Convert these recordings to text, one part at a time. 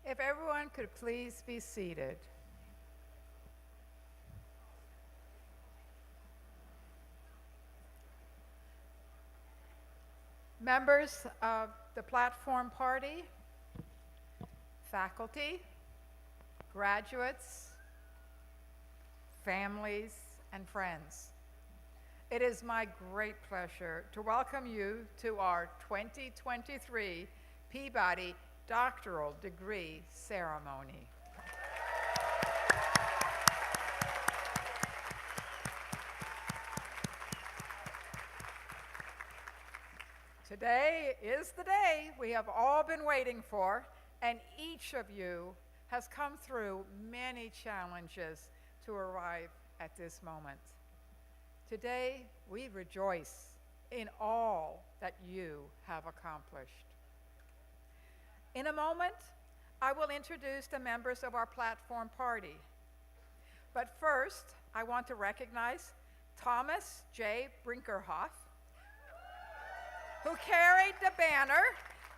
If everyone could please be seated. Members of the platform party, faculty, graduates, families, and friends. It is my great pleasure to welcome you to our 2023 Peabody Doctoral Degree Ceremony. Today is the day we have all been waiting for, and each of you has come through many challenges to arrive at this moment. Today, we rejoice in all that you have accomplished. In a moment, I will introduce the members of our platform party. But first, I want to recognize Thomas J. Brinkerhoff, who carried the banner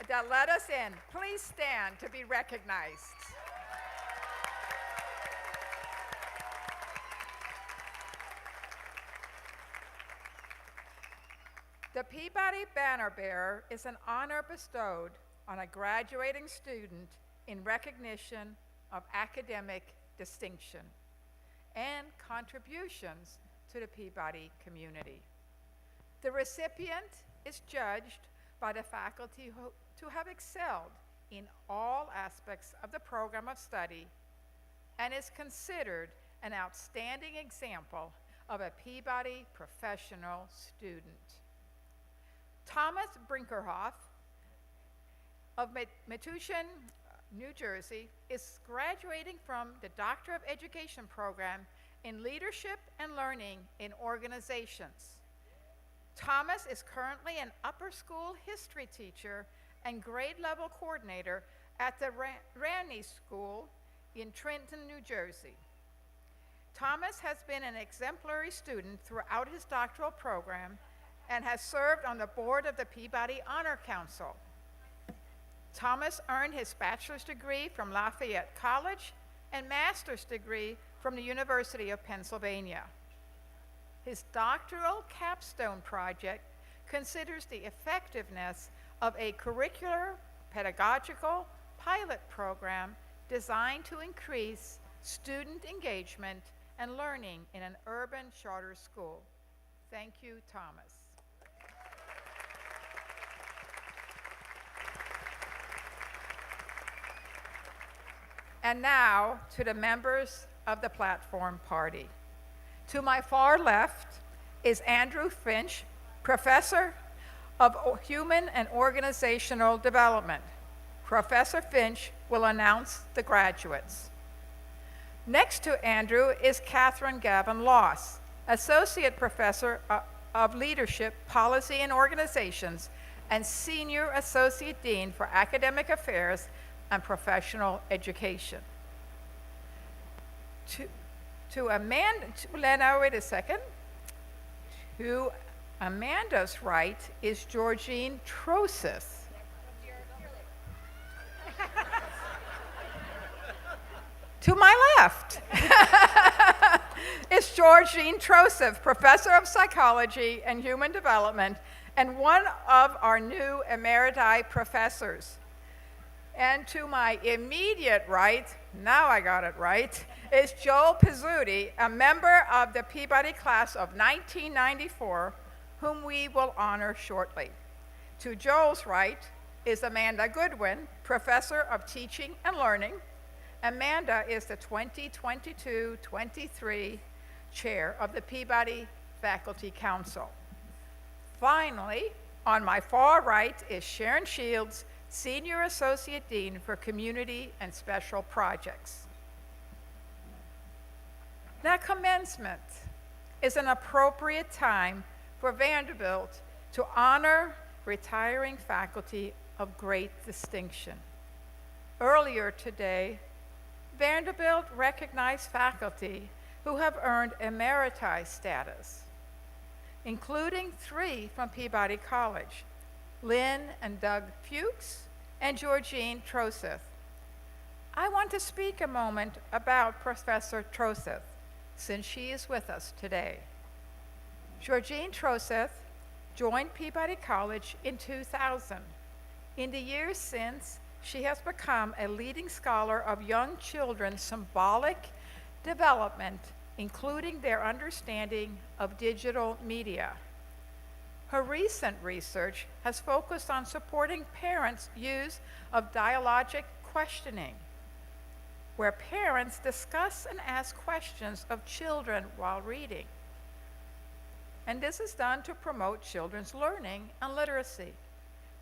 that let us in. Please stand to be recognized. The Peabody Banner Bearer is an honor bestowed on a graduating student in recognition of academic distinction and contributions to the Peabody community. The recipient is judged by the faculty to have excelled in all aspects of the program of study and is considered an outstanding example of a Peabody professional student. Thomas Brinkerhoff of Metuchen, New Jersey, is graduating from the Doctor of Education program in Leadership and Learning in Organizations. Thomas is currently an upper school history teacher and grade level coordinator at the Raney School in Trenton, New Jersey. Thomas has been an exemplary student throughout his doctoral program and has served on the board of the Peabody Honor Council. Thomas earned his bachelor's degree from Lafayette College and master's degree from the University of Pennsylvania. His doctoral capstone project considers the effectiveness of a curricular pedagogical pilot program designed to increase student engagement and learning in an urban charter school. Thank you, Thomas. And now to the members of the platform party. To my far left is Andrew Finch, Professor of Human and Organizational Development. Professor Finch will announce the graduates. Next to Andrew is Catherine Gavin Loss, Associate Professor of Leadership, Policy, and Organizations, and Senior Associate Dean for Academic Affairs and Professional Education. To Amanda's right is Georgine Troseth. To my left is Georgine Troseth, Professor of Psychology and Human Development and one of our new emeriti professors. And to my immediate right, now I got it right, is Joel Pizzuti, a member of the Peabody class of 1994, whom we will honor shortly. To Joel's right is Amanda Goodwin, Professor of Teaching and Learning. Amanda is the 2022-23 Chair of the Peabody Faculty Council. Finally, on my far right is Sharon Shields, Senior Associate Dean for Community and Special Projects. Now, commencement is an appropriate time for Vanderbilt to honor retiring faculty of great distinction. Earlier today, Vanderbilt recognized faculty who have earned emeriti status, including 3 from Peabody College, Lynn and Doug Fuchs, and Georgine Troseth. I want to speak a moment about Professor Troseth, since she is with us today. Georgine Troseth joined Peabody College in 2000. In the years since, she has become a leading scholar of young children's symbolic development, including their understanding of digital media. Her recent research has focused on supporting parents' use of dialogic questioning, where parents discuss and ask questions of children while reading. And this is done to promote children's learning and literacy.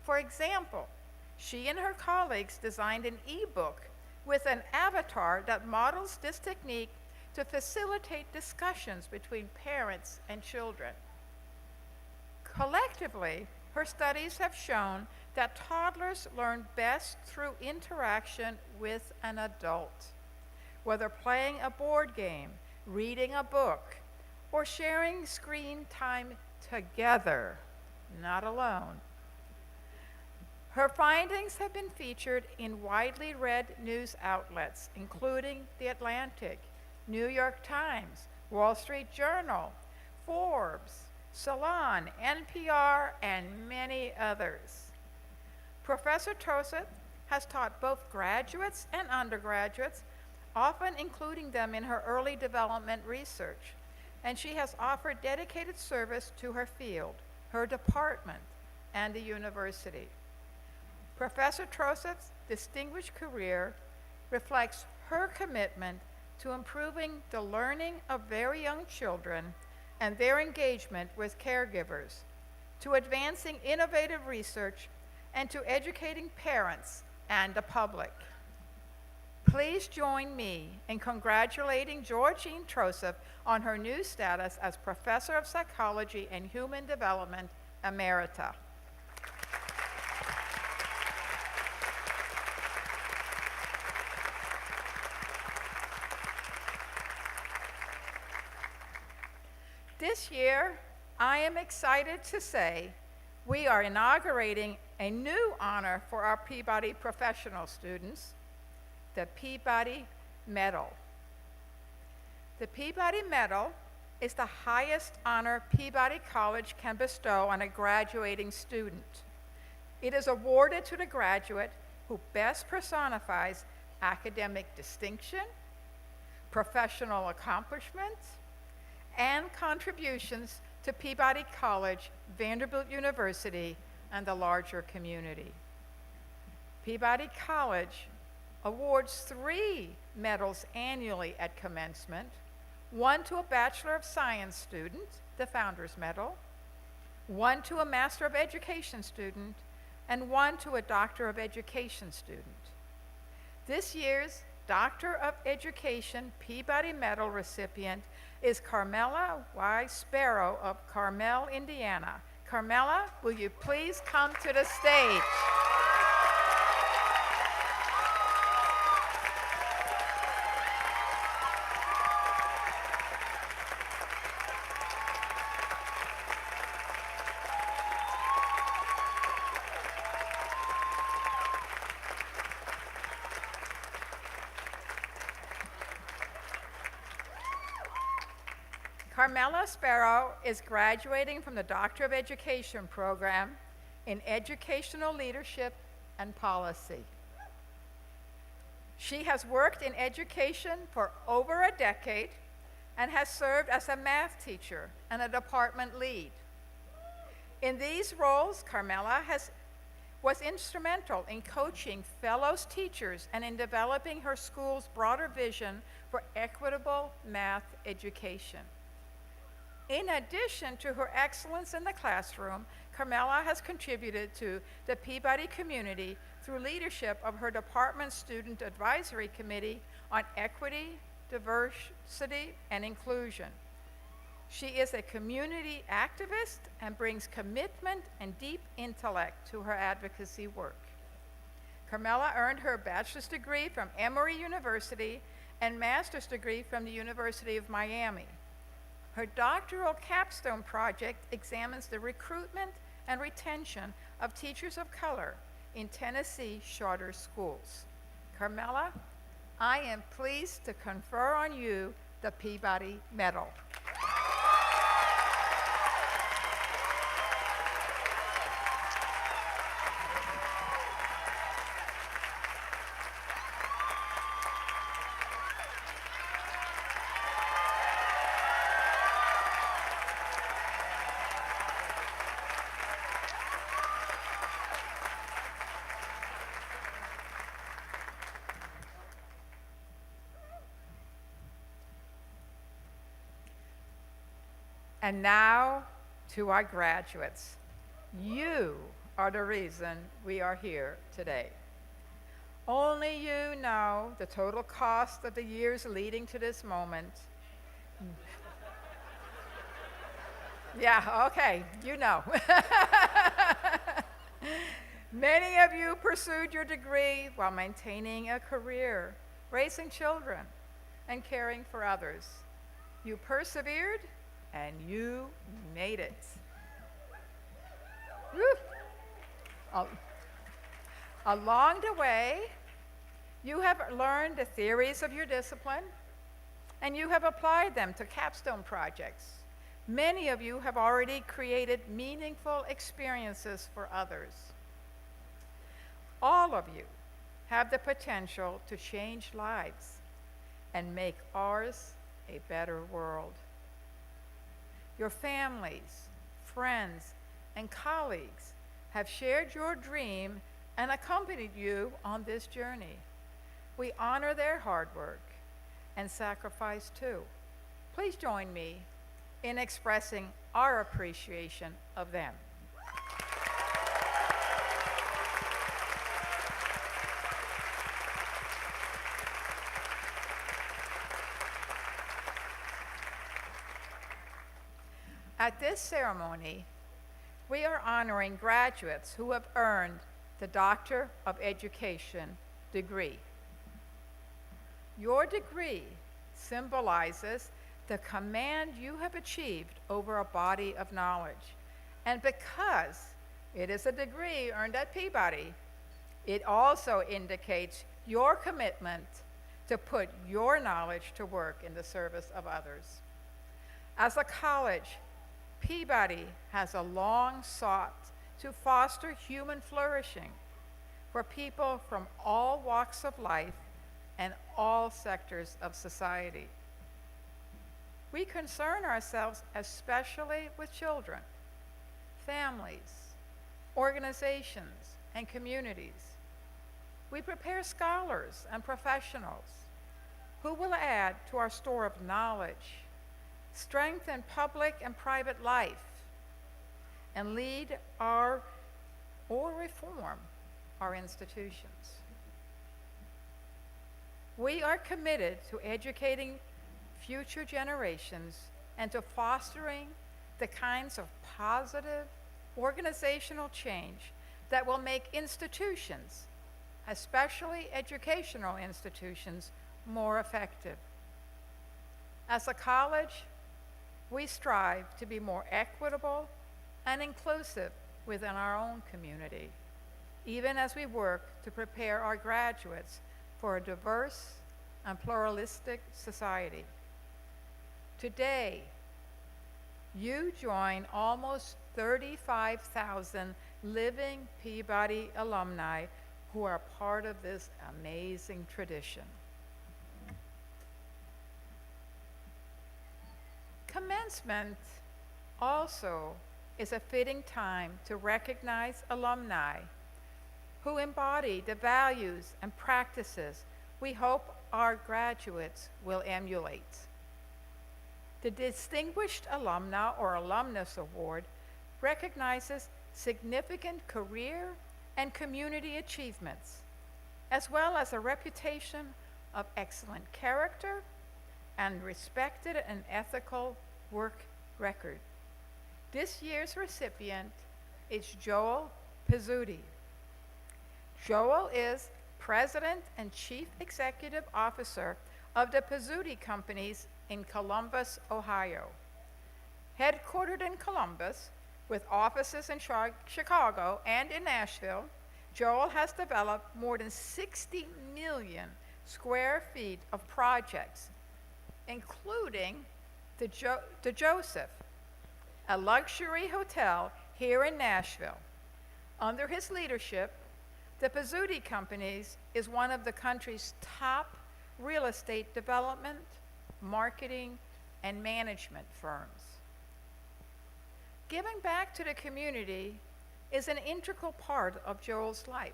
For example, she and her colleagues designed an e-book with an avatar that models this technique to facilitate discussions between parents and children. Collectively, her studies have shown that toddlers learn best through interaction with an adult, whether playing a board game, reading a book, or sharing screen time together, not alone. Her findings have been featured in widely read news outlets, including The Atlantic, New York Times, Wall Street Journal, Forbes, Salon, NPR, and many others. Professor Troseth has taught both graduates and undergraduates, often including them in her early development research, and she has offered dedicated service to her field, her department, and the university. Professor Troseph's distinguished career reflects her commitment to improving the learning of very young children and their engagement with caregivers, to advancing innovative research, and to educating parents and the public. Please join me in congratulating Georgine Troseph on her new status as Professor of Psychology and Human Development, Emerita. This year, I am excited to say we are inaugurating a new honor for our Peabody professional students, the Peabody Medal. The Peabody Medal is the highest honor Peabody College can bestow on a graduating student. It is awarded to the graduate who best personifies academic distinction, professional accomplishment, and contributions to Peabody College, Vanderbilt University, and the larger community. Peabody College awards 3 medals annually at commencement, one to a Bachelor of Science student, the Founders Medal, one to a Master of Education student, and one to a Doctor of Education student. This year's Doctor of Education Peabody Medal recipient is Carmela Y. Sparrow of Carmel, Indiana. Carmela, will you please come to the stage? Carmela Sparrow is graduating from the Doctor of Education program in Educational Leadership and Policy. She has worked in education for over a decade and has served as a math teacher and a department lead. In these roles, Carmela was instrumental in coaching fellow teachers and in developing her school's broader vision for equitable math education. In addition to her excellence in the classroom, Carmela has contributed to the Peabody community through leadership of her department's Student Advisory Committee on Equity, Diversity, and Inclusion. She is a community activist and brings commitment and deep intellect to her advocacy work. Carmela earned her bachelor's degree from Emory University and master's degree from the University of Miami. Her doctoral capstone project examines the recruitment and retention of teachers of color in Tennessee charter schools. Carmela, I am pleased to confer on you the Peabody Medal. And now to our graduates. You are the reason we are here today. Only you know the total cost of the years leading to this moment. Yeah, okay, you know. Many of you pursued your degree while maintaining a career, raising children, and caring for others. You persevered, and you made it. Woo. Along the way, you have learned the theories of your discipline, and you have applied them to capstone projects. Many of you have already created meaningful experiences for others. All of you have the potential to change lives and make ours a better world. Your families, friends, and colleagues have shared your dream and accompanied you on this journey. We honor their hard work and sacrifice too. Please join me in expressing our appreciation of them. At this ceremony, we are honoring graduates who have earned the Doctor of Education degree. Your degree symbolizes the command you have achieved over a body of knowledge. And because it is a degree earned at Peabody, it also indicates your commitment to put your knowledge to work in the service of others. As a college, Peabody has long sought to foster human flourishing for people from all walks of life and all sectors of society. We concern ourselves especially with children, families, organizations, and communities. We prepare scholars and professionals who will add to our store of knowledge, strengthen public and private life, and lead or reform our institutions. We are committed to educating future generations and to fostering the kinds of positive organizational change that will make institutions, especially educational institutions, more effective. As a college, we strive to be more equitable and inclusive within our own community, even as we work to prepare our graduates for a diverse and pluralistic society. Today, you join almost 35,000 living Peabody alumni who are part of this amazing tradition. Commencement also is a fitting time to recognize alumni who embody the values and practices we hope our graduates will emulate. The Distinguished Alumna or Alumnus Award recognizes significant career and community achievements, as well as a reputation of excellent character and respected and ethical work record. This year's recipient is Joel Pizzuti. Joel is President and Chief Executive Officer of the Peabody Companies in Columbus, Ohio. Headquartered in Columbus, with offices in Chicago and in Nashville, Joel has developed more than 60 million square feet of projects, including the Joseph, a luxury hotel here in Nashville. Under his leadership, the Peabody Companies is one of the country's top real estate development, marketing, and management firms. Giving back to the community is an integral part of Joel's life.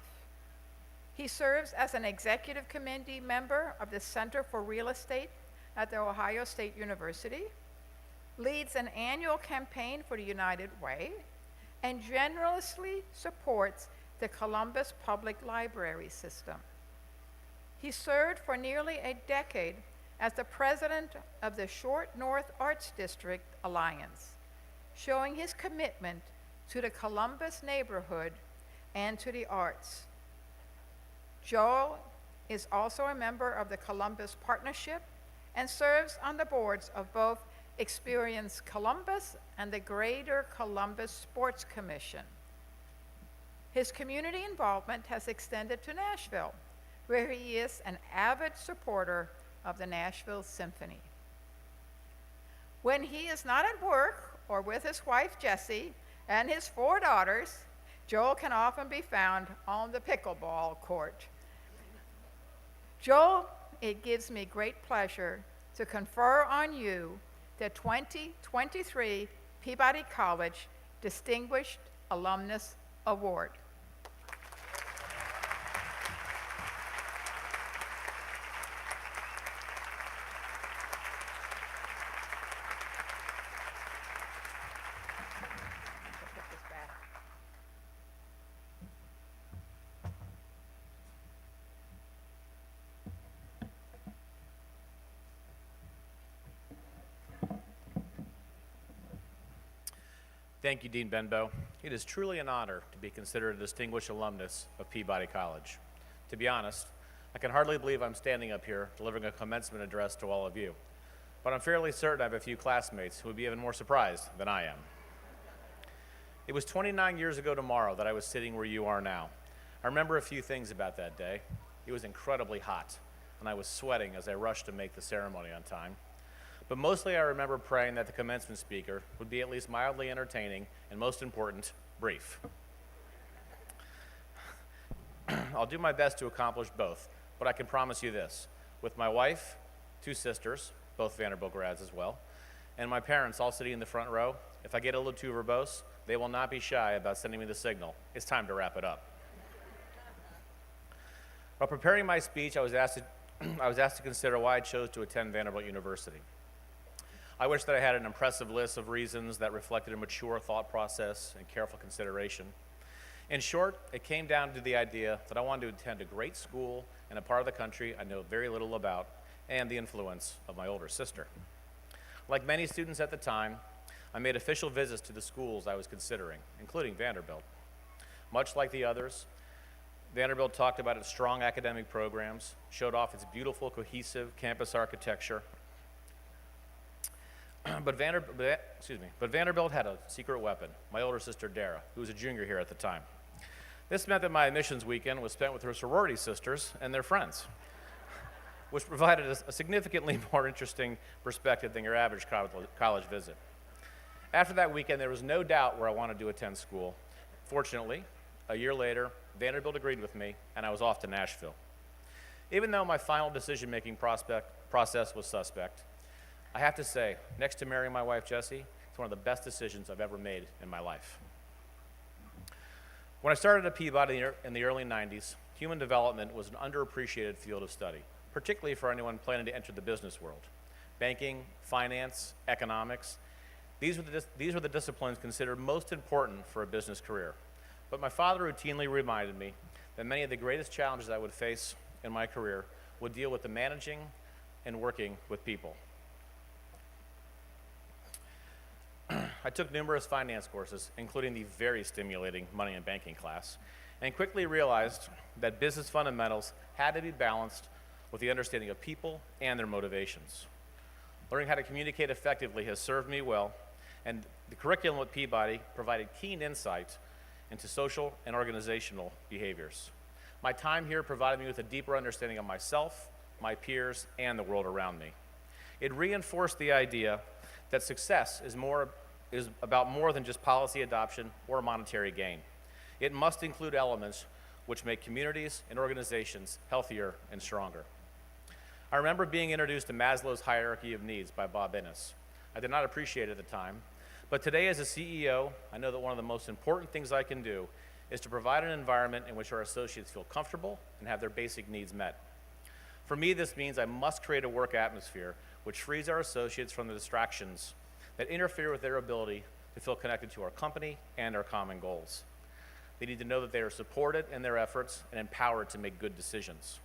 He serves as an executive committee member of the Center for Real Estate at the Ohio State University, leads an annual campaign for the United Way, and generously supports the Columbus Public Library System. He served for nearly a decade as the president of the Short North Arts District Alliance, showing his commitment to the Columbus neighborhood and to the arts. Joel is also a member of the Columbus Partnership and serves on the boards of both Experience Columbus and the Greater Columbus Sports Commission. His community involvement has extended to Nashville, where he is an avid supporter of the Nashville Symphony. When he is not at work or with his wife Jessie and his 4 daughters, Joel can often be found on the pickleball court. Joel, it gives me great pleasure to confer on you the 2023 Peabody College Distinguished Alumnus Award. Thank you, Dean Benbow. It is truly an honor to be considered a distinguished alumnus of Peabody College. To be honest, I can hardly believe I'm standing up here delivering a commencement address to all of you, but I'm fairly certain I have a few classmates who would be even more surprised than I am. It was 29 years ago tomorrow that I was sitting where you are now. I remember a few things about that day. It was incredibly hot, and I was sweating as I rushed to make the ceremony on time. But mostly I remember praying that the commencement speaker would be at least mildly entertaining and, most important, brief. I'll do my best to accomplish both, but I can promise you this. With my wife, 2 sisters, both Vanderbilt grads as well, and my parents all sitting in the front row, if I get a little too verbose, they will not be shy about sending me the signal. It's time to wrap it up. While preparing my speech, I was asked to consider why I chose to attend Vanderbilt University. I wish that I had an impressive list of reasons that reflected a mature thought process and careful consideration. In short, it came down to the idea that I wanted to attend a great school in a part of the country I know very little about, and the influence of my older sister. Like many students at the time, I made official visits to the schools I was considering, including Vanderbilt. Much like the others, Vanderbilt talked about its strong academic programs, showed off its beautiful, cohesive campus architecture. But Vanderbilt had a secret weapon, my older sister Dara, who was a junior here at the time. This meant that my admissions weekend was spent with her sorority sisters and their friends, which provided a significantly more interesting perspective than your average college visit. After that weekend, there was no doubt where I wanted to attend school. Fortunately, a year later, Vanderbilt agreed with me, and I was off to Nashville. Even though my final decision-making process was suspect, I have to say, next to marrying my wife, Jessie, it's one of the best decisions I've ever made in my life. When I started at Peabody in the early 90s, human development was an underappreciated field of study, particularly for anyone planning to enter the business world. Banking, finance, economics, these were the disciplines considered most important for a business career. But my father routinely reminded me that many of the greatest challenges I would face in my career would deal with the managing and working with people. I took numerous finance courses, including the very stimulating money and banking class, and quickly realized that business fundamentals had to be balanced with the understanding of people and their motivations. Learning how to communicate effectively has served me well, and the curriculum at Peabody provided keen insight into social and organizational behaviors. My time here provided me with a deeper understanding of myself, my peers, and the world around me. It reinforced the idea that success is about more than just policy adoption or monetary gain. It must include elements which make communities and organizations healthier and stronger. I remember being introduced to Maslow's hierarchy of needs by Bob Innes. I did not appreciate it at the time, but today as a CEO, I know that one of the most important things I can do is to provide an environment in which our associates feel comfortable and have their basic needs met. For me, this means I must create a work atmosphere which frees our associates from the distractions that interfere with their ability to feel connected to our company and our common goals. They need to know that they are supported in their efforts and empowered to make good decisions.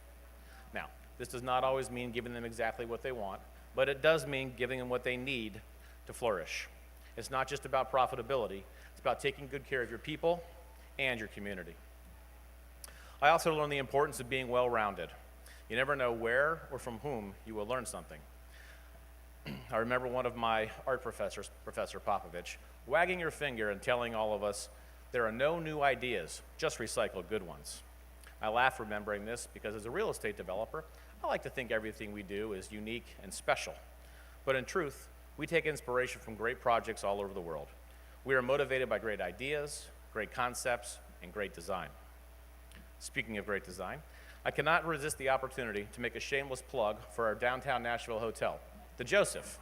Now, this does not always mean giving them exactly what they want, but it does mean giving them what they need to flourish. It's not just about profitability, it's about taking good care of your people and your community. I also learned the importance of being well-rounded. You never know where or from whom you will learn something. I remember one of my art professors, Professor Popovich, wagging her finger and telling all of us, there are no new ideas, just recycle good ones. I laugh remembering this because as a real estate developer, I like to think everything we do is unique and special. But in truth, we take inspiration from great projects all over the world. We are motivated by great ideas, great concepts, and great design. Speaking of great design, I cannot resist the opportunity to make a shameless plug for our downtown Nashville hotel, the Joseph.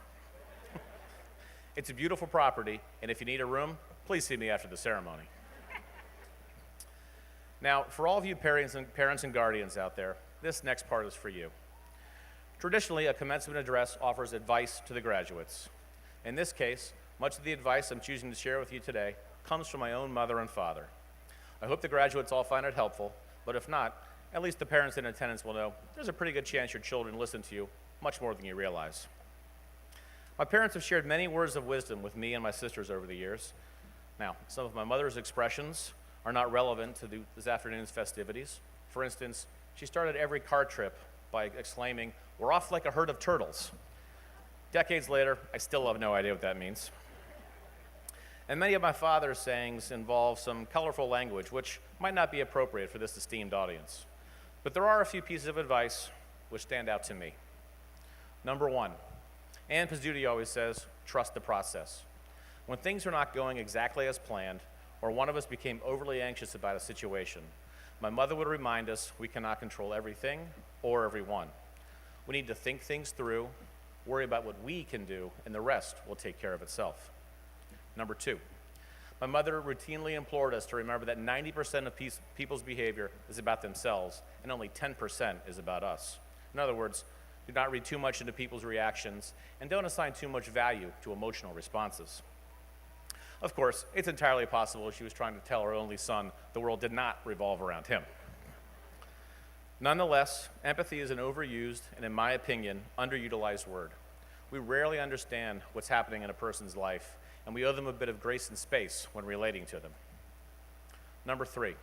It's a beautiful property, and if you need a room, please see me after the ceremony. Now, for all of you parents and guardians out there, this next part is for you. Traditionally, a commencement address offers advice to the graduates. In this case, much of the advice I'm choosing to share with you today comes from my own mother and father. I hope the graduates all find it helpful, but if not, at least the parents in attendance will know there's a pretty good chance your children listen to you much more than you realize. My parents have shared many words of wisdom with me and my sisters over the years, Now, some of my mother's expressions are not relevant to this afternoon's festivities. For instance, she started every car trip by exclaiming, "We're off like a herd of turtles." Decades later, I still have no idea what that means. And many of my father's sayings involve some colorful language, which might not be appropriate for this esteemed audience. But there are a few pieces of advice which stand out to me. Number one, Ann Pizzuti always says, trust the process. When things are not going exactly as planned, or one of us became overly anxious about a situation, my mother would remind us we cannot control everything or everyone. We need to think things through, worry about what we can do, and the rest will take care of itself. Number two, my mother routinely implored us to remember that 90% of people's behavior is about themselves, and only 10% is about us. In other words, do not read too much into people's reactions, and don't assign too much value to emotional responses. Of course, it's entirely possible she was trying to tell her only son the world did not revolve around him. Nonetheless, empathy is an overused and, in my opinion, underutilized word. We rarely understand what's happening in a person's life, and we owe them a bit of grace and space when relating to them. Number three,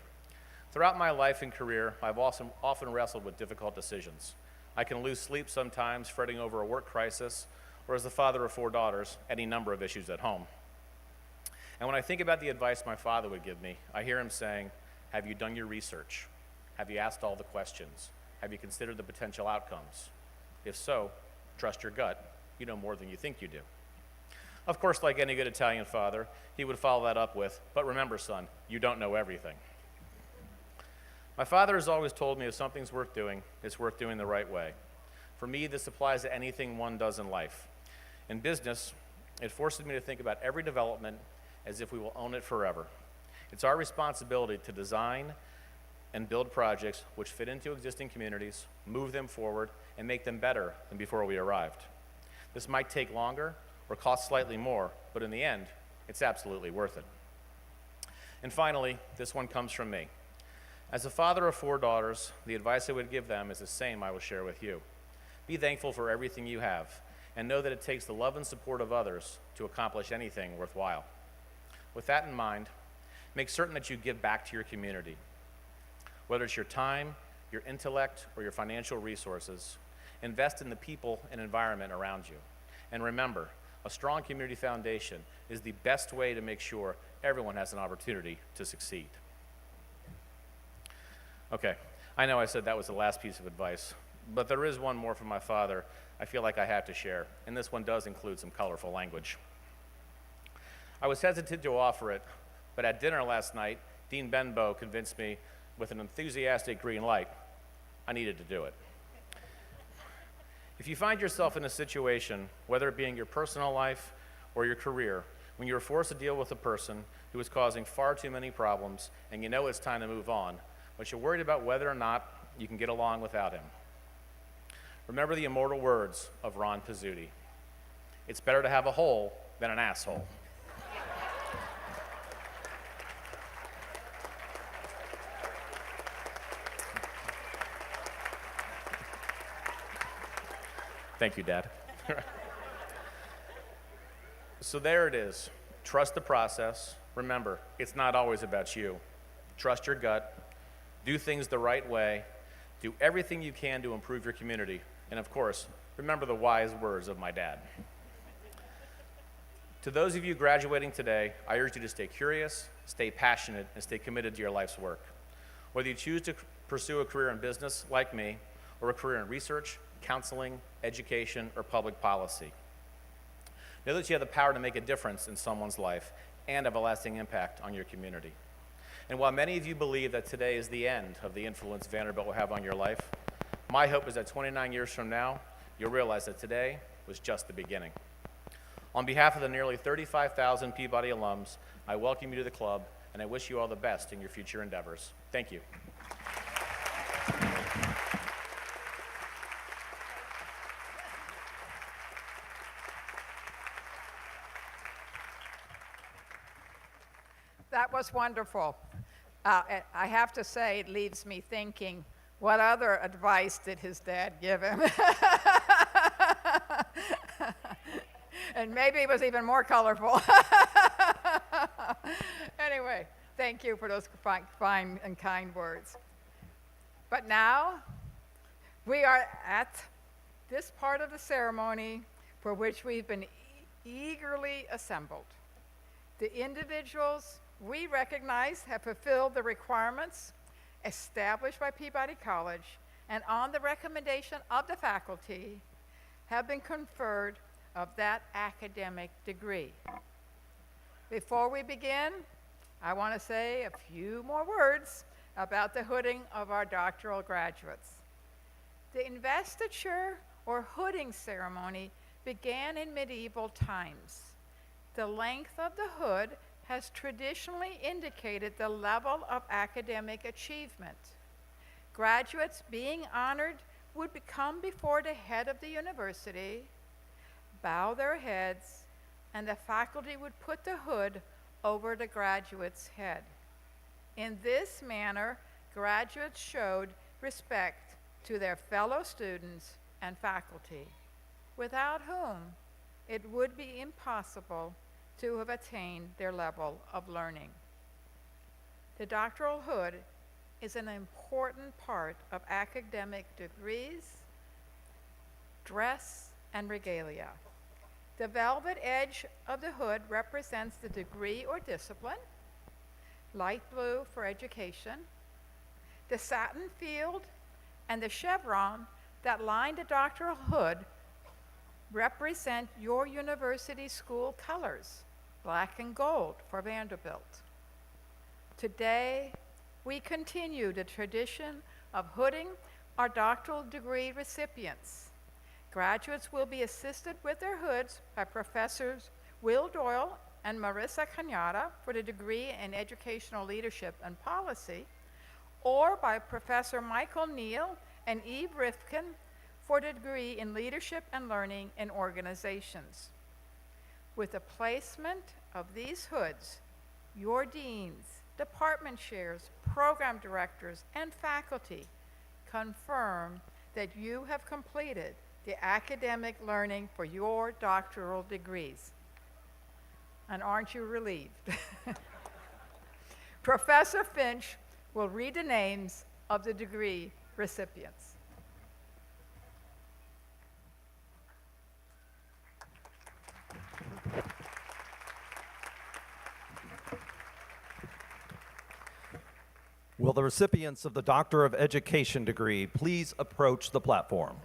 throughout my life and career, I've often wrestled with difficult decisions. I can lose sleep sometimes fretting over a work crisis, or as the father of 4 daughters, any number of issues at home. And when I think about the advice my father would give me, I hear him saying, have you done your research? Have you asked all the questions? Have you considered the potential outcomes? If so, trust your gut. You know more than you think you do. Of course, like any good Italian father, he would follow that up with, but remember, son, you don't know everything. My father has always told me if something's worth doing, it's worth doing the right way. For me, this applies to anything one does in life. In business, it forces me to think about every development as if we will own it forever. It's our responsibility to design and build projects which fit into existing communities, move them forward, and make them better than before we arrived. This might take longer or cost slightly more, but in the end, it's absolutely worth it. And finally, this one comes from me. As a father of 4 daughters, the advice I would give them is the same I will share with you. Be thankful for everything you have, and know that it takes the love and support of others to accomplish anything worthwhile. With that in mind, make certain that you give back to your community. Whether it's your time, your intellect, or your financial resources, invest in the people and environment around you. And remember, a strong community foundation is the best way to make sure everyone has an opportunity to succeed. Okay, I know I said that was the last piece of advice, but there is one more from my father I feel like I have to share, and this one does include some colorful language. I was hesitant to offer it, but at dinner last night, Dean Benbow convinced me with an enthusiastic green light I needed to do it. If you find yourself in a situation, whether it be in your personal life or your career, when you're forced to deal with a person who is causing far too many problems and you know it's time to move on, but you're worried about whether or not you can get along without him, remember the immortal words of Ron Pizzuti. It's better to have a hole than an asshole. Thank you, Dad. So there it is. Trust the process. Remember, it's not always about you. Trust your gut. Do things the right way. Do everything you can to improve your community. And of course, remember the wise words of my dad. To those of you graduating today, I urge you to stay curious, stay passionate, and stay committed to your life's work. Whether you choose to pursue a career in business, like me, or a career in research, counseling, education, or public policy, know that you have the power to make a difference in someone's life and have a lasting impact on your community. And while many of you believe that today is the end of the influence Vanderbilt will have on your life, my hope is that 29 years from now, you'll realize that today was just the beginning. On behalf of the nearly 35,000 Peabody alums, I welcome you to the club, and I wish you all the best in your future endeavors. Thank you. That was wonderful. I have to say, it leaves me thinking, what other advice did his dad give him? And maybe it was even more colorful. Thank you for those fine and kind words. But now, we are at this part of the ceremony for which we've been eagerly assembled. The individuals we recognize have fulfilled the requirements established by Peabody College and on the recommendation of the faculty have been conferred of that academic degree. Before we begin, I want to say a few more words about the hooding of our doctoral graduates. The investiture or hooding ceremony began in medieval times. The length of the hood has traditionally indicated the level of academic achievement. Graduates being honored would come before the head of the university, bow their heads, and the faculty would put the hood over the graduate's head. In this manner, graduates showed respect to their fellow students and faculty, without whom it would be impossible to have attained their level of learning. The doctoral hood is an important part of academic degrees, dress, and regalia. The velvet edge of the hood represents the degree or discipline, light blue for education. The satin field and the chevron that line the doctoral hood represent your university school colors, black and gold for Vanderbilt. Today, we continue the tradition of hooding our doctoral degree recipients. Graduates will be assisted with their hoods by Professors Will Doyle and Marissa Cañada for the degree in Educational Leadership and Policy, or by Professor Michael Neal and Eve Rifkin for the degree in Leadership and Learning in Organizations. With the placement of these hoods, your deans, department chairs, program directors, and faculty confirm that you have completed the academic learning for your doctoral degrees. And aren't you relieved? Professor Finch will read the names of the degree recipients. Will the recipients of the Doctor of Education degree please approach the platform?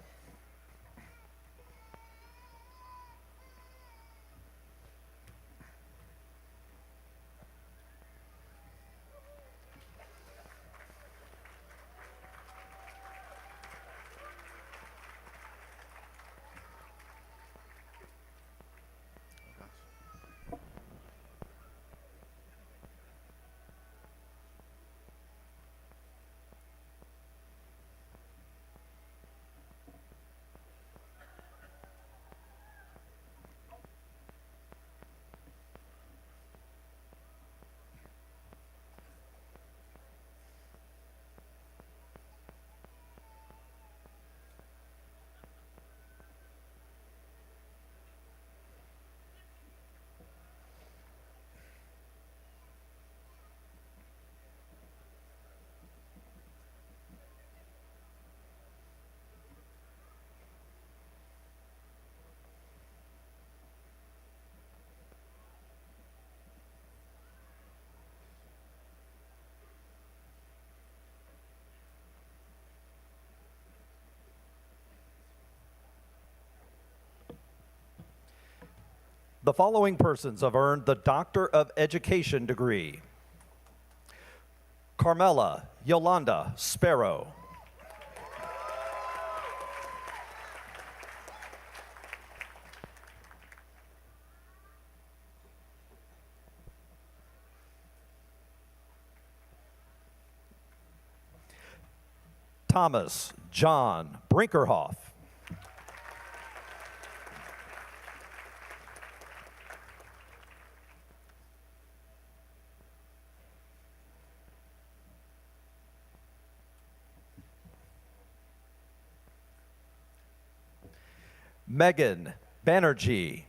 The following persons have earned the Doctor of Education degree: Carmela Yolanda Sparrow, Thomas John Brinkerhoff, Megan Banerjee,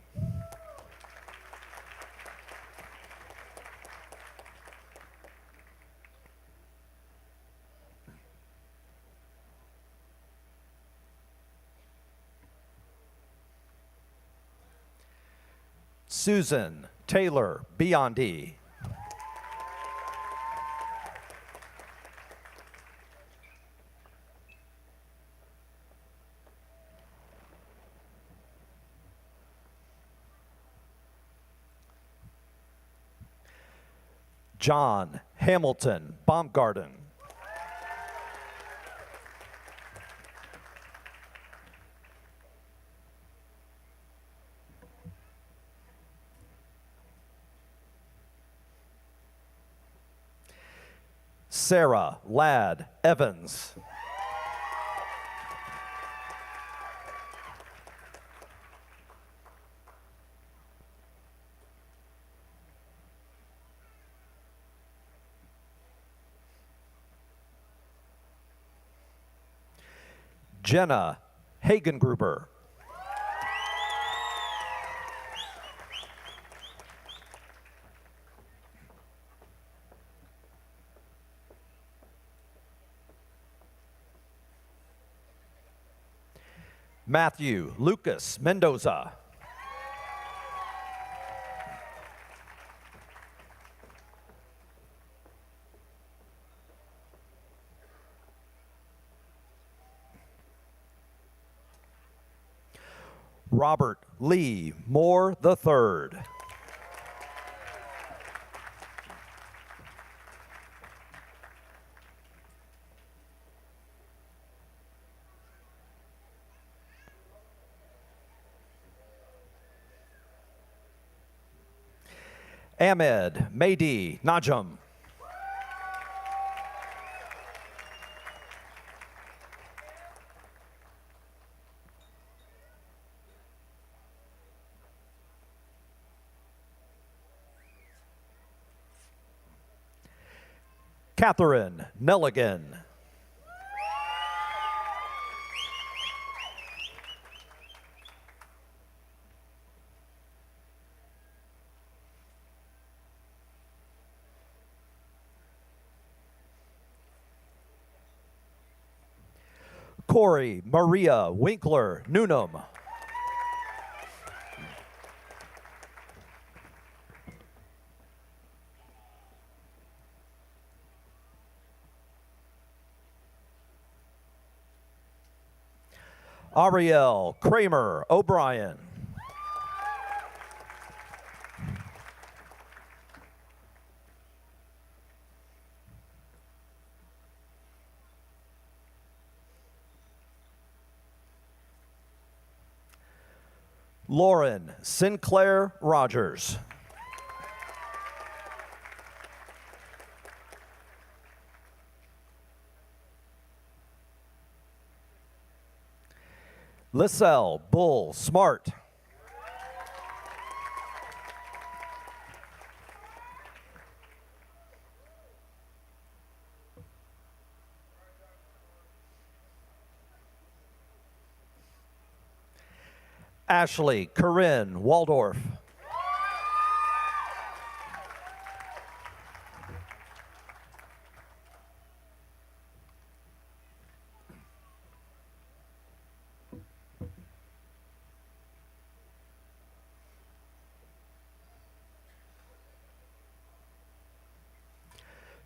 Susan Taylor Biondi. John Hamilton Baumgarten. Sarah Ladd Evans. Jenna Hagengruber. Matthew Lucas Mendoza. Robert Lee Moore III. Ahmed Mehdi Najam. Catherine Nelligan. Corey Maria Winkler Newnham. Ariel Kramer O'Brien. Lauren Sinclair Rogers. Lisselle Bull Smart. Ashley Corinne Waldorf.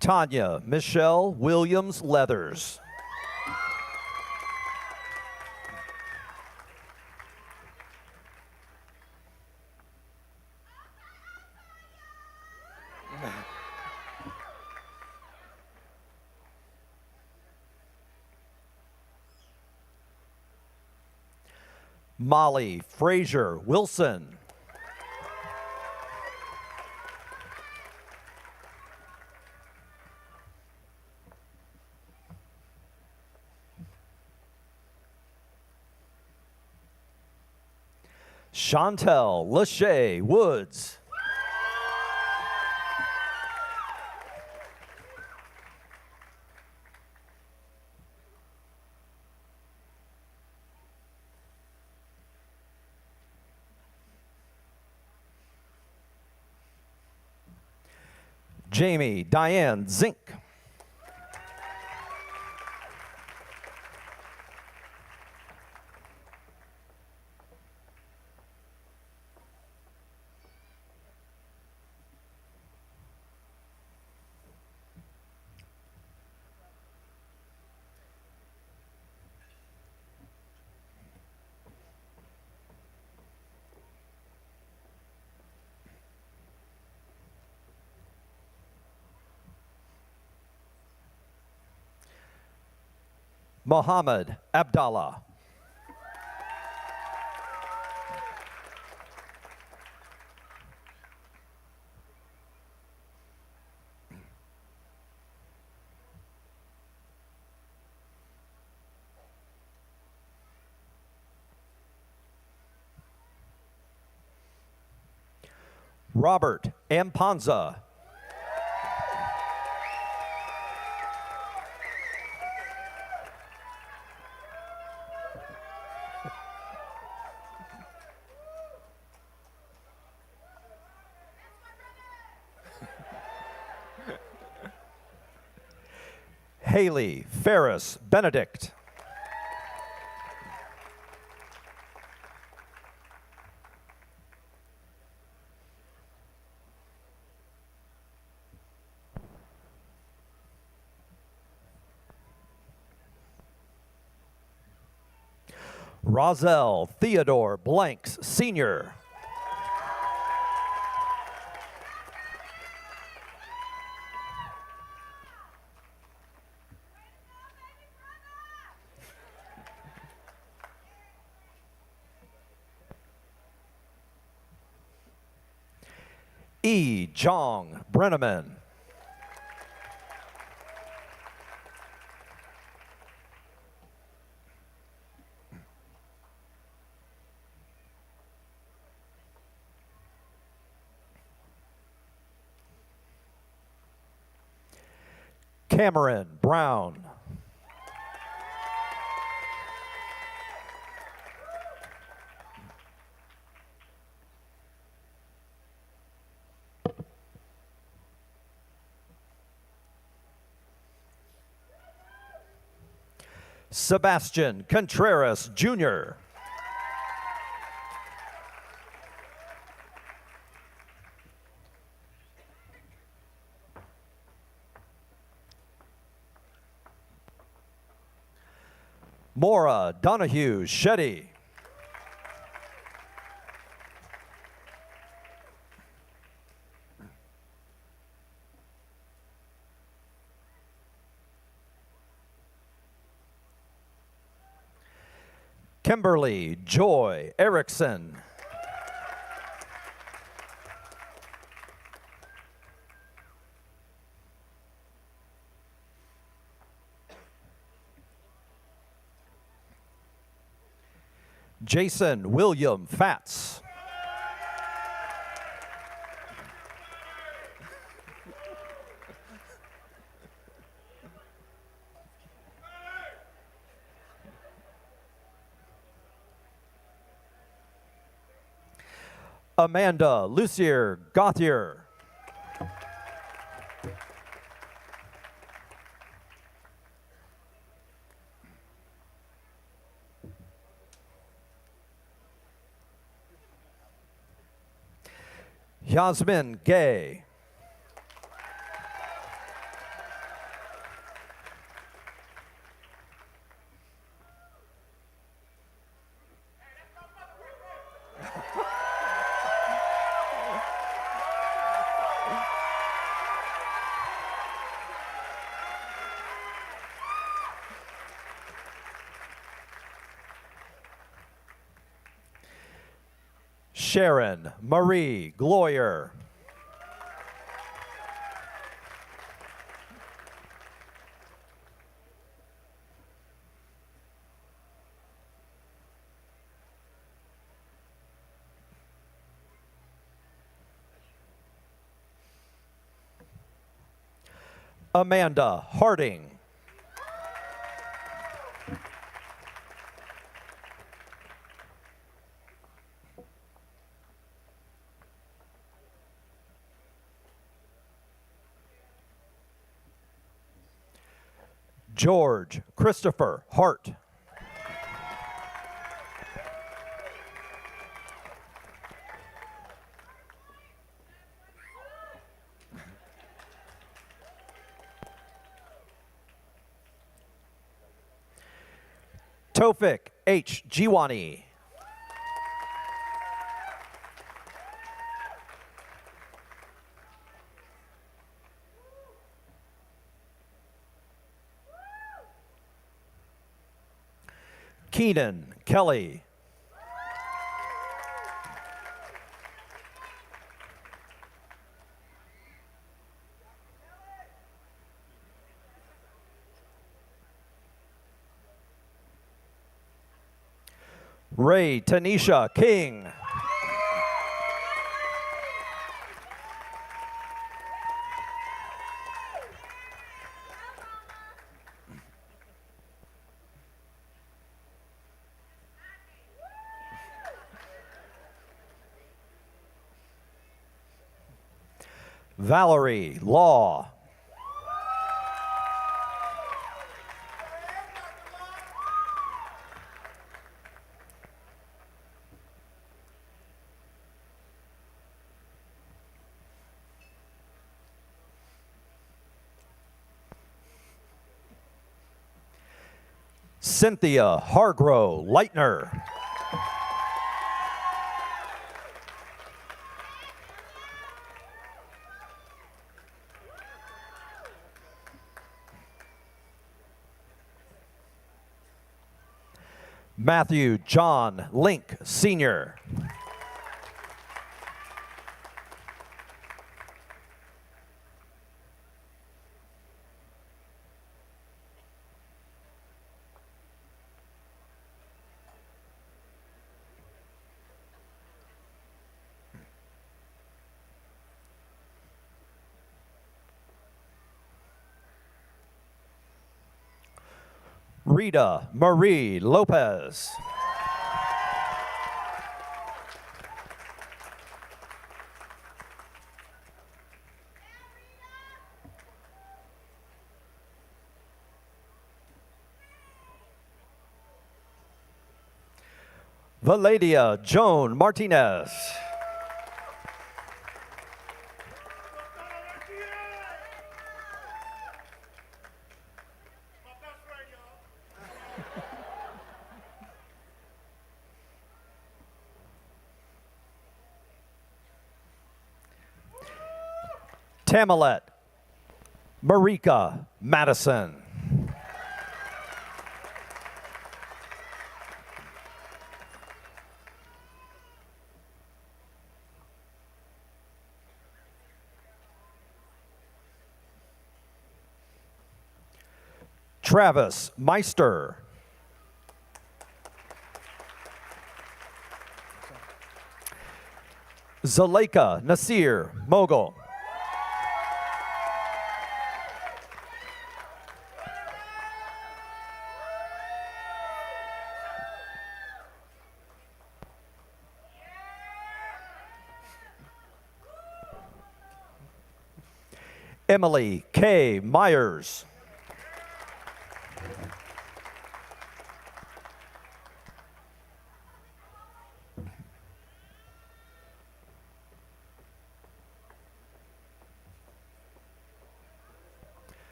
Tanya Michelle Williams Leathers. Molly Frazier Wilson. Chantel Lachey Woods. Jamie Diane Zink. Mohammed Abdallah. Robert Ampanza. Haley Ferris Benedict. Roselle Theodore Blanks, Sr. E. Jong Brenneman. Cameron Brown. Sebastian Contreras, Jr. Maura Donahue Shetty. Kimberly Joy Erickson. Jason William Fatz. Amanda Lucier Gauthier. Yasmin Gay. Sharon Marie Gloyer. Amanda Harding. George Christopher Hart. Tofik H. Jiwani. Keenan Kelly. Ray Tanisha King. Valerie Law. Cynthia Hargrove Leitner. Matthew John Link Sr. Rita Marie Lopez. Valadia Joan Martinez. Tamilet Marika Madison. Travis Meister. Zaleka Nasir Mogul. Emily K. Myers.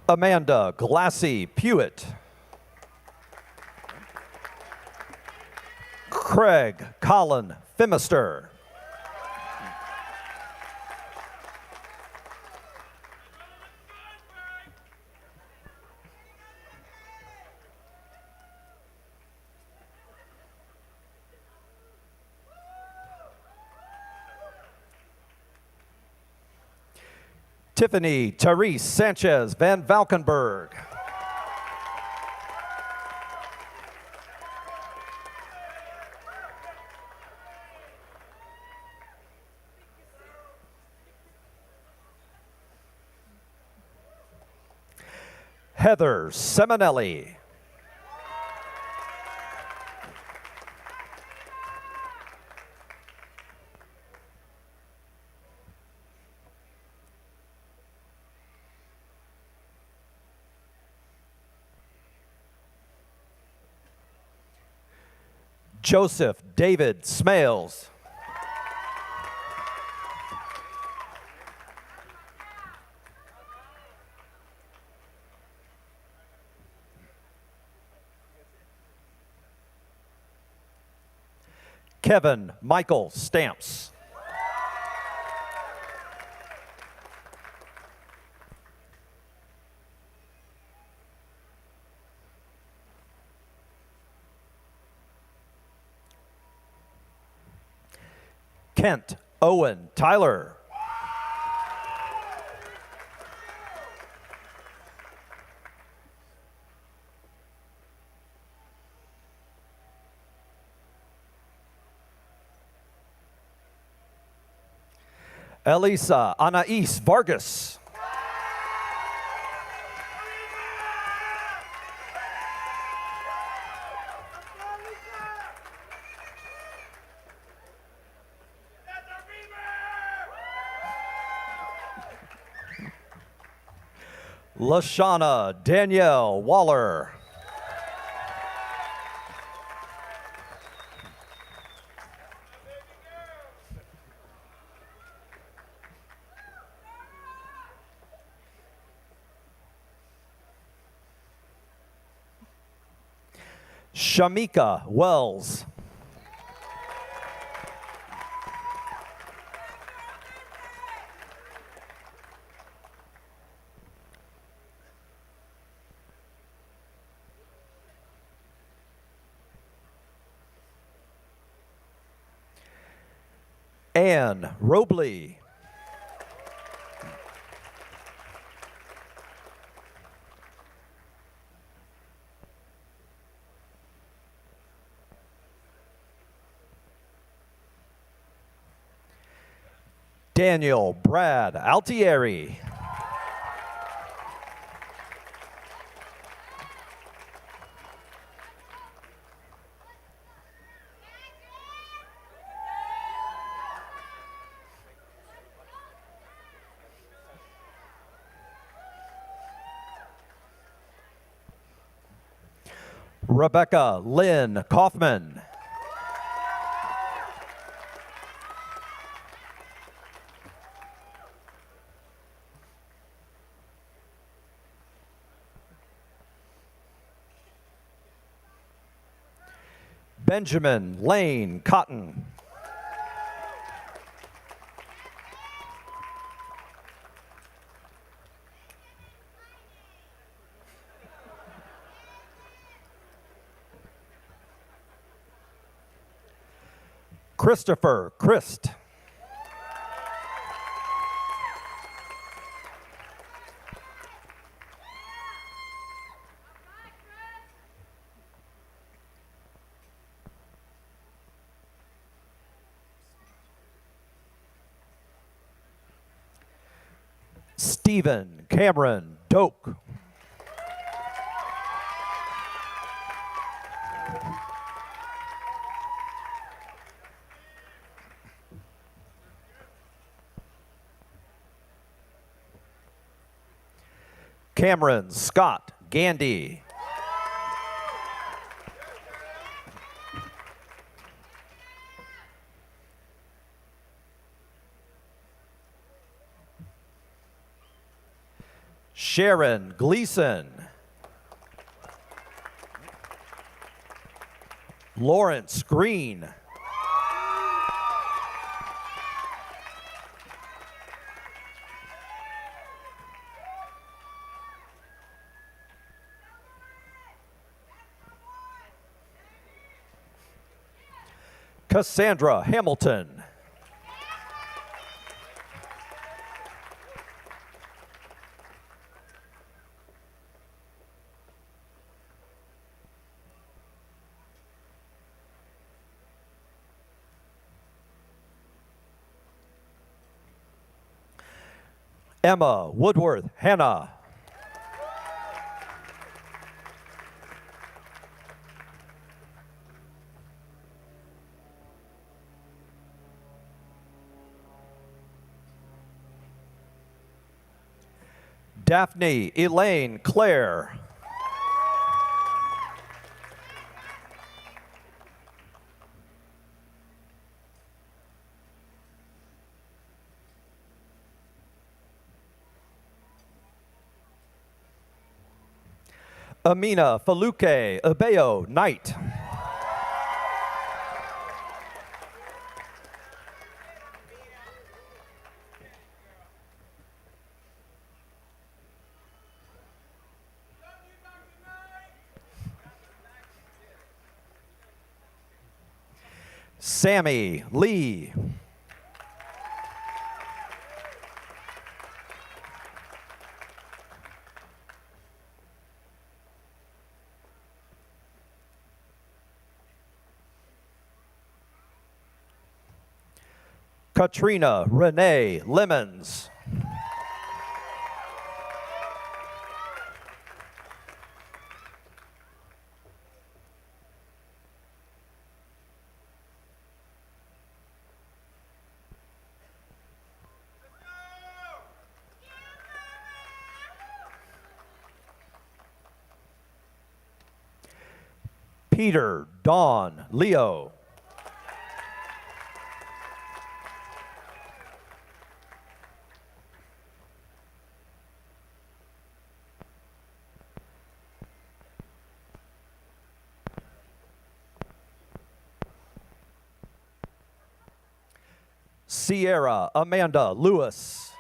Amanda Glassy Pewitt. Craig Colin Fimister. Tiffany Therese Sanchez Van Valkenburg. Heather Seminelli. Joseph David Smales. Kevin Michael Stamps. Kent Owen Tyler. Elisa Anais Vargas. Lashana Danielle Waller. Shamika Wells. Anne Robley. Daniel Brad Altieri. Rebecca Lynn Kaufman. Benjamin Lane Cotton. Christopher Christ. Stephen Cameron Doak. Cameron Scott Gandy. Sharon Gleason. Lawrence Green. Cassandra Hamilton. Emma Woodworth Hannah. Daphne Elaine Clare. Amina Faluke Abeyo Knight. Sammy Lee. Katrina Renee Lemons. Peter Dawn Leo. Sierra Amanda Lewis.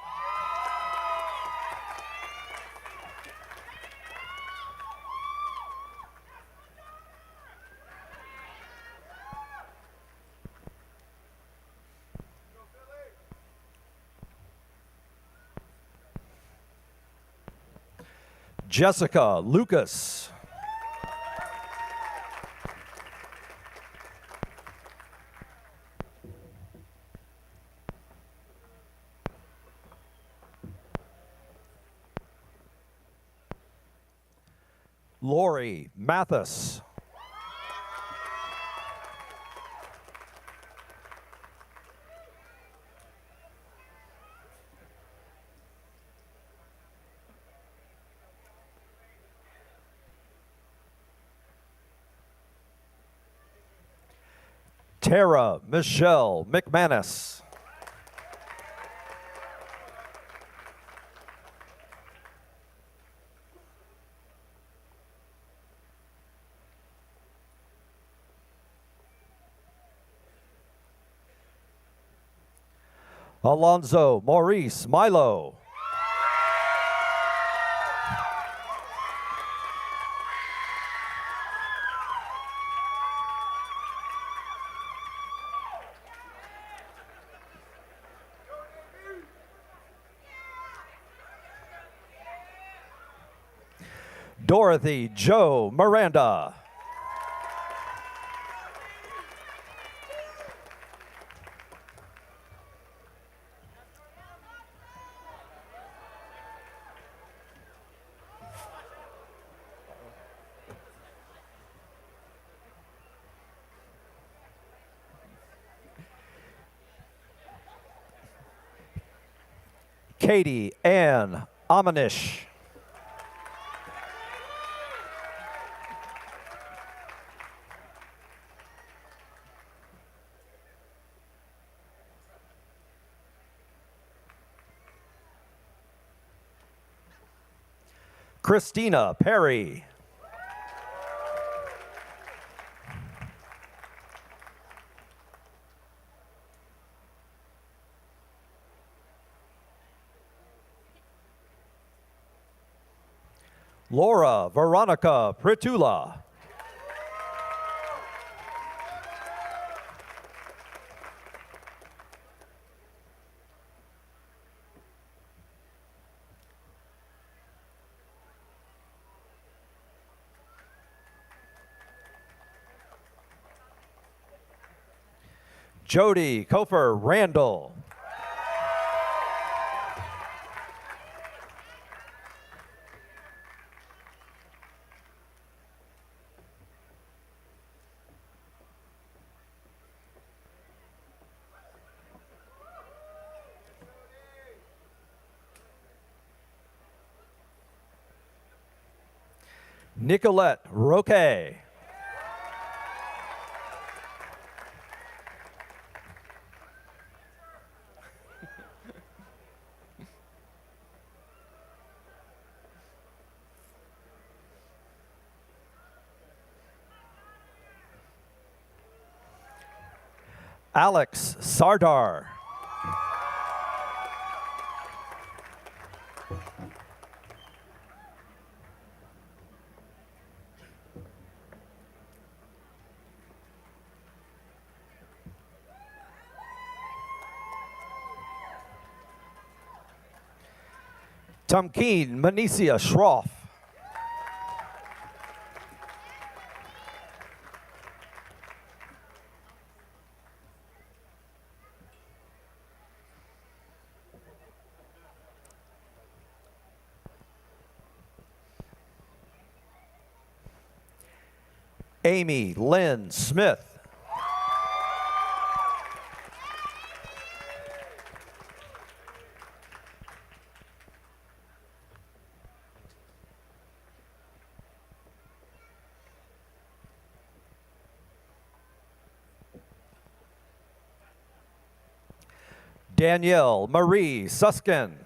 Jessica Lucas. Lori Mathis. Tara Michelle McManus. Alonzo Maurice Milo. Dorothy Joe Miranda. Katie Ann Amanish. Christina Perry. Laura Veronica Pritula. Jody Kofer Randall. Nicolette Roque. Alex Sardar. Tamkeen Manicia Schroff. Amy Lynn Smith. Danielle Marie Suskin.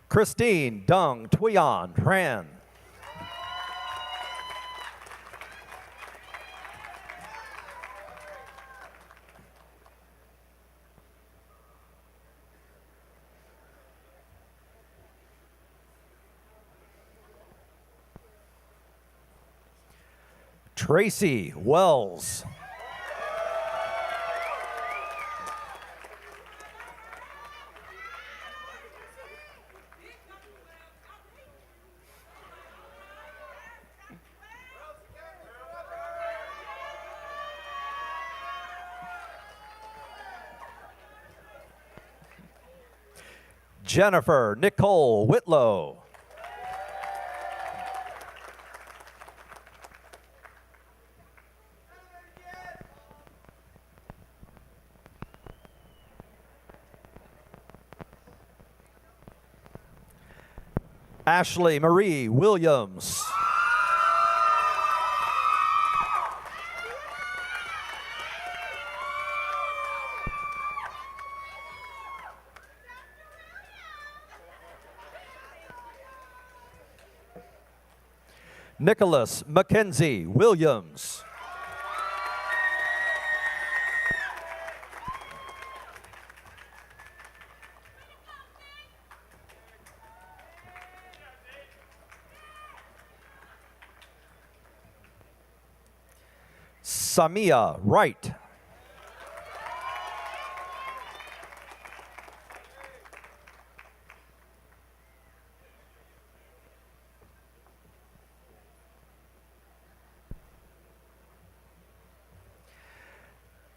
Christine Dung Tuyan Tran. Tracy Wells. Jennifer Nicole Whitlow. Ashley Marie Williams. Nicholas Mackenzie Williams. Samia Wright.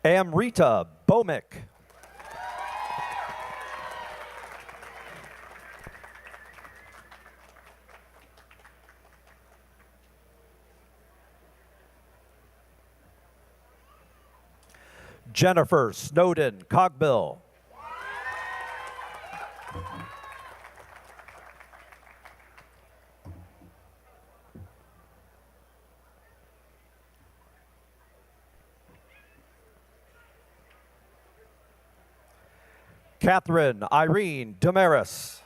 Amrita Bomick. Jennifer Snowden Cogbill. Catherine Irene Damaris.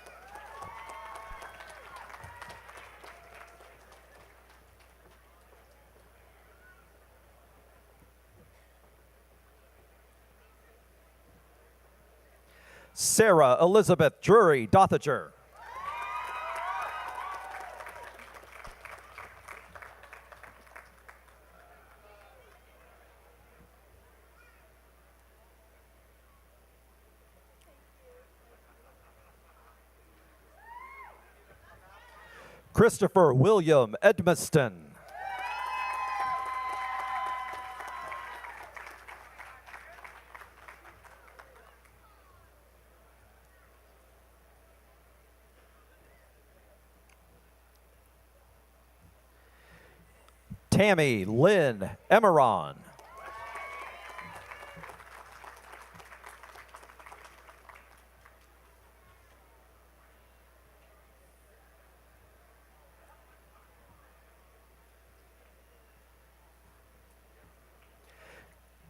Sarah Elizabeth Drury Dothager. Christopher William Edmiston. Tammy Lynn Emeron.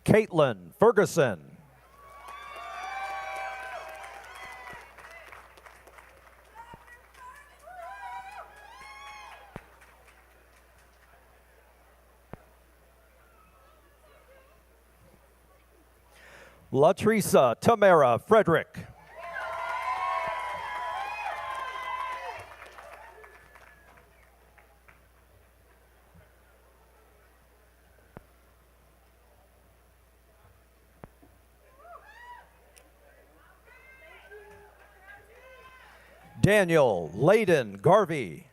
Caitlin Ferguson. Latresa Tamara Frederick. Daniel Layden Garvey.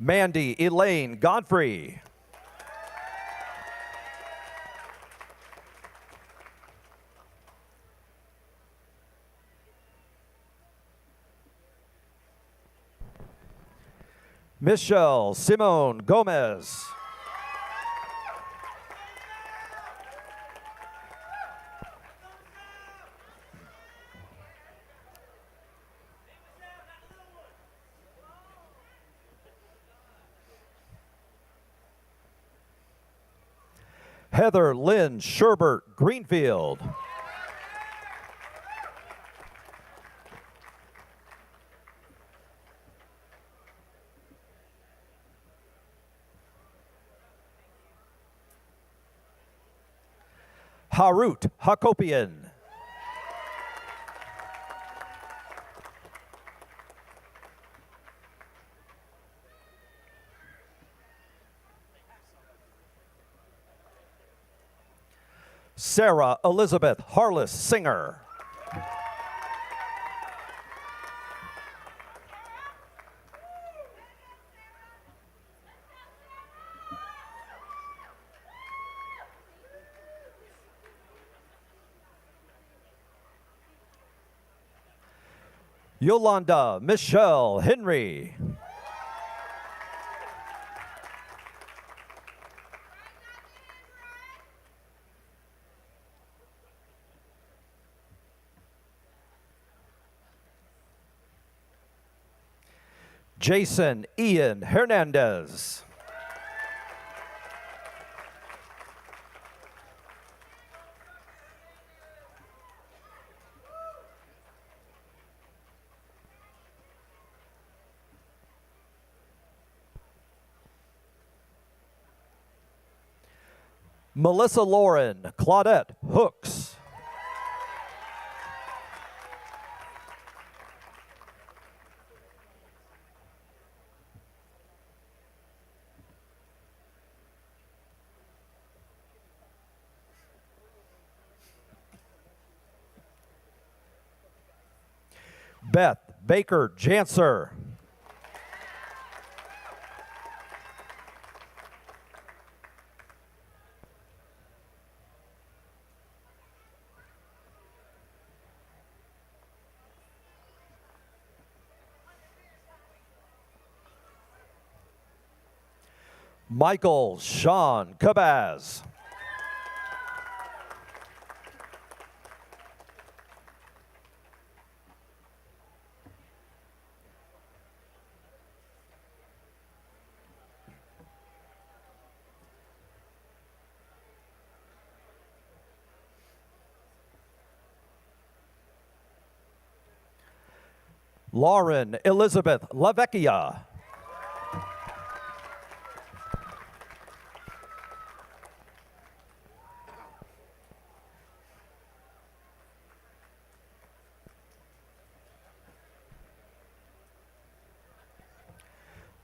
Mandy Elaine Godfrey. Michelle Simone Gomez. Heather Lynn Sherbert Greenfield. Harut Hakopian. Sarah Elizabeth Harless Singer. Yolanda Michelle Henry. Jason Ian Hernandez. Melissa Lauren Claudette Hooks. Beth Baker Janser. Michael Sean Cabaz. Lauren Elizabeth LaVecchia.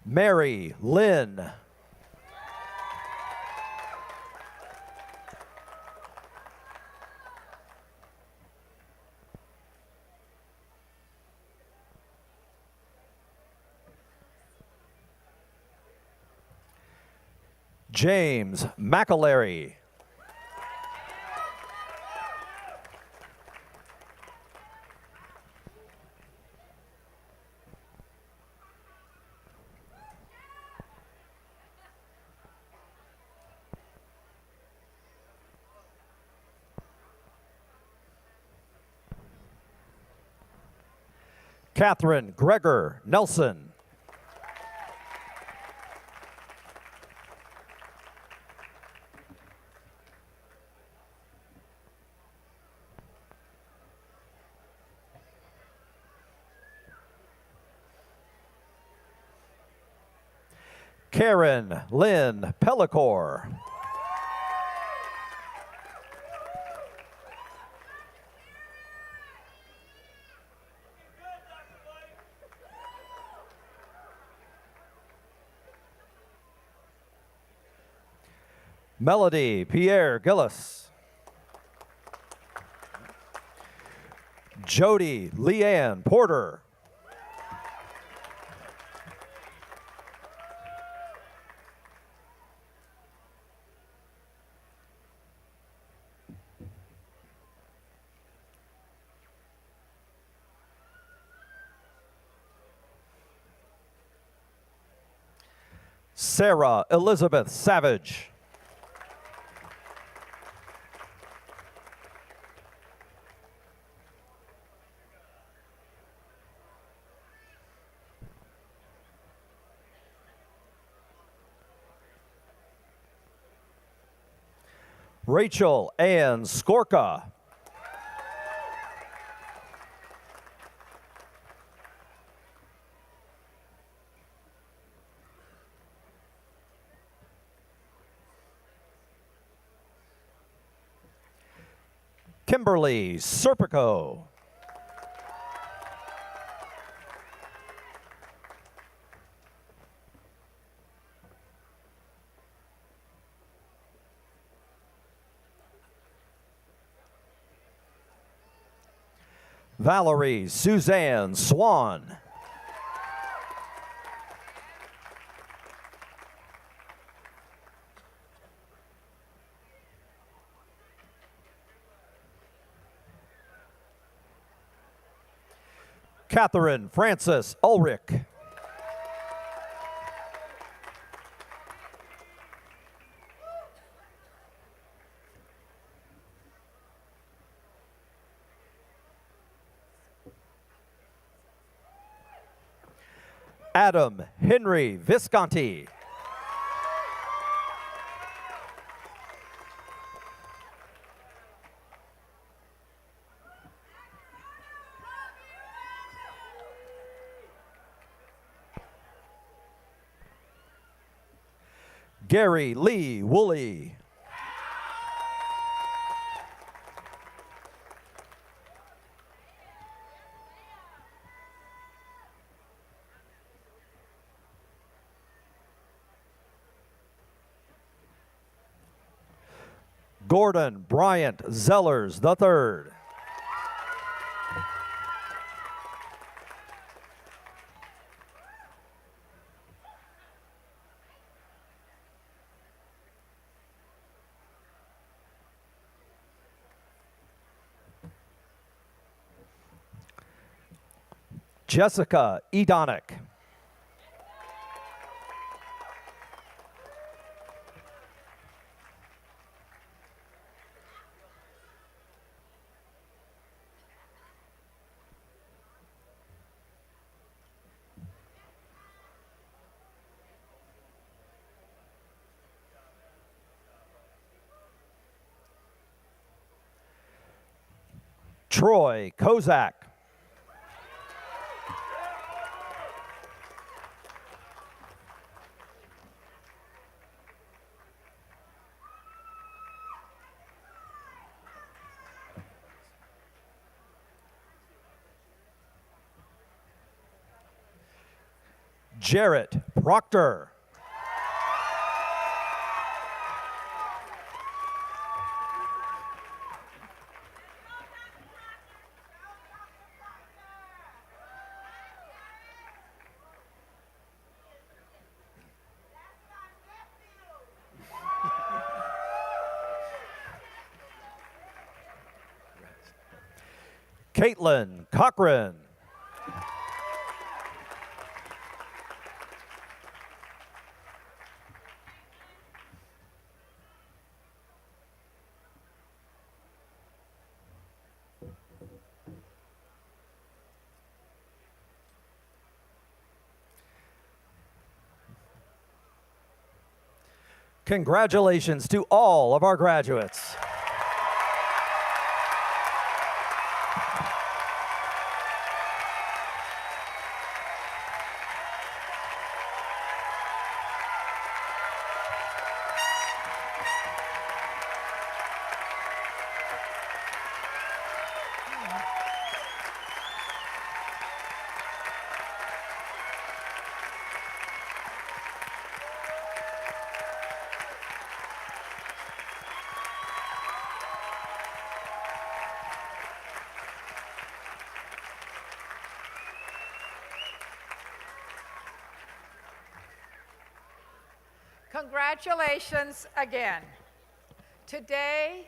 Mary Lynn. James McAlery. Catherine Gregor Nelson. Karen Lynn Pellicor. Melody Pierre Gillis. Jody Leanne Porter. Sarah Elizabeth Savage. Rachel Ann Skorka. Kimberly Serpico. Valerie Suzanne Swan. Catherine Frances Ulrich. Adam Henry Visconti. Gary Lee Woolley. Gordon Bryant Zellers III. Jessica Edonick. Troy Kozak. Jarrett Proctor. Caitlin Cochran. Congratulations to all of our graduates. Congratulations again. Today,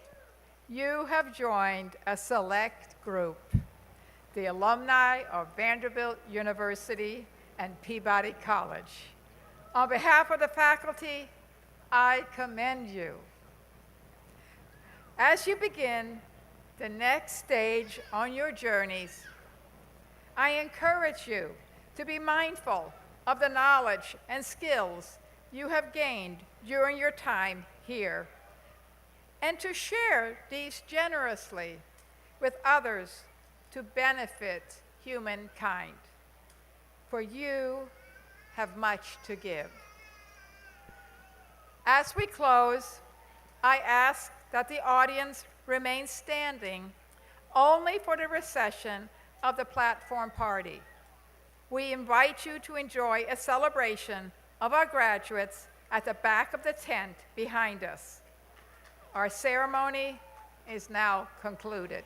you have joined a select group, the alumni of Vanderbilt University and Peabody College. On behalf of the faculty, I commend you. As you begin the next stage on your journeys, I encourage you to be mindful of the knowledge and skills you have gained during your time here, and to share these generously with others to benefit humankind. For you have much to give. As we close, I ask that the audience remain standing only for the recession of the platform party. We invite you to enjoy a celebration of our graduates at the back of the tent behind us. Our ceremony is now concluded.